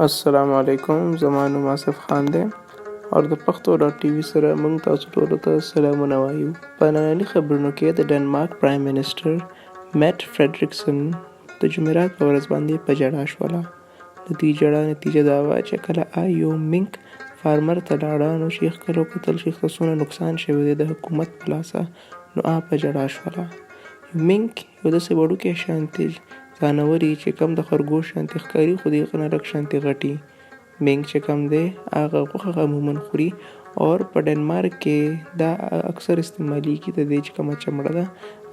السلام علیکم، زما نوم آصف خان دی او د پښتو ډاټ ټي وي سره موږ تاسو ټولو ته سلامونه وایو. په ننني خبرونو کې د ډنمارک پرایم منسټر میټ فریډریکسن د جمعرات په ورځ باندې په ژړا شوله. د دې ژړا نتیجه دا وه چې کله یو منک فارمر ته لاړه نو چې ښکر وکتل چې ښه څونه نقصان شوی دی د حکومت په لاسه، نو په ژړا شوله. منک یو داسې وړوکی شانتې ځانور چې کم د خرګوش شانتې ښکاري خو د هغه نه لږ شانتې غټي. منک چې کم دی هغه غوښه عموماً خوري او په ډنمارک کې دا اکثر استعمالیږي د دې چې کومه چمړه ده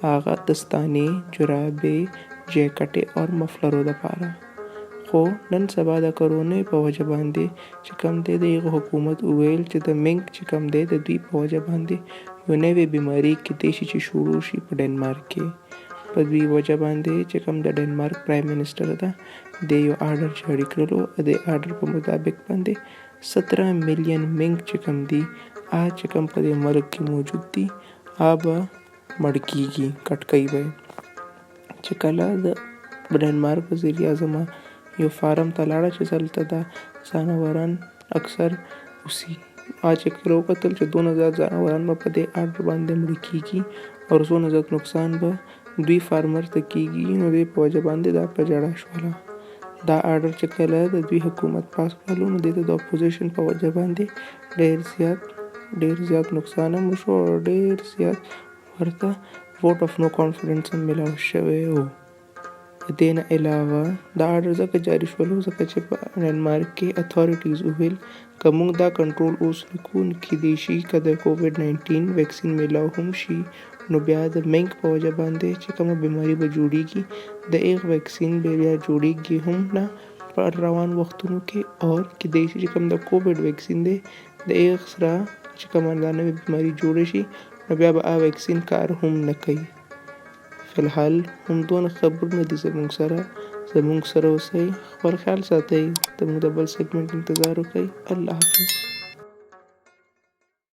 هغه دستانې، جرابې، جیکټې او مفلرو دپاره. خو نن سبا د کرونې په وجه باندې چې کم دی د هغه حکومت وویل چې د منک چې کم دی د دوی په وجه باندې یو نوې بیماري کیدای شي چې شروع شي په ډنمارک کې. په دوی وجه باندې چې کوم د ډنمارک پرایم منسټر ده د یو آرډر جاري کړلو. د آرډر په مطابق باندې 17 میلیون منک چې کوم دي چې کوم په دې ملک کې موجود دي به مړ کیږي، کټکۍ به چې کله د ډنمارک وزیر اعظم یو فارم ته لاړه چې دلته دا ځناوران اکثر اوسي. چې کله وکتل چې 2000 ځناوران به په دې آرډر باندې مړ کیږي او څونه زیات نقصان به دوی فارمر ته کیږي، نو دوی په وجه باندې دا په ژړا شوله. دا آرډر چې کله د دوی حکومت پاس کړلو نو د اپوزیشن په وجه باندې ډیر زیات نقصان هم وشو او ډیر زیات ورته ووټ اف نو کانفیډنس هم میلاو شوی و. د دې نه علاوه دا آرډر ځکه جاري شولو ځکه چې په ډنمارک کې اتھارټیز وویل که موږ دا کنټرول اوس نکو نو کیدای شي که د کووډ-19 ویکسین میلاو هم شي نو بیا د منک په وجه باندې چې کومه بیماري به جوړیږي د هغه ویکسین بیا جوړیږي هم نه په روان وختونو کې، او کیدای شي چې کوم د کووډ ویکسین دی د هغه سره چې کومه دا نوې بیماري جوړه شي نو بیا به ویکسین کار هم نه کوي. فلحال همدونه خبرونه دي زموږ سره اوسئ، خپل خیال ساتئ، زموږ د بل سیګمنټ انتظار وکړئ. الله حافظ.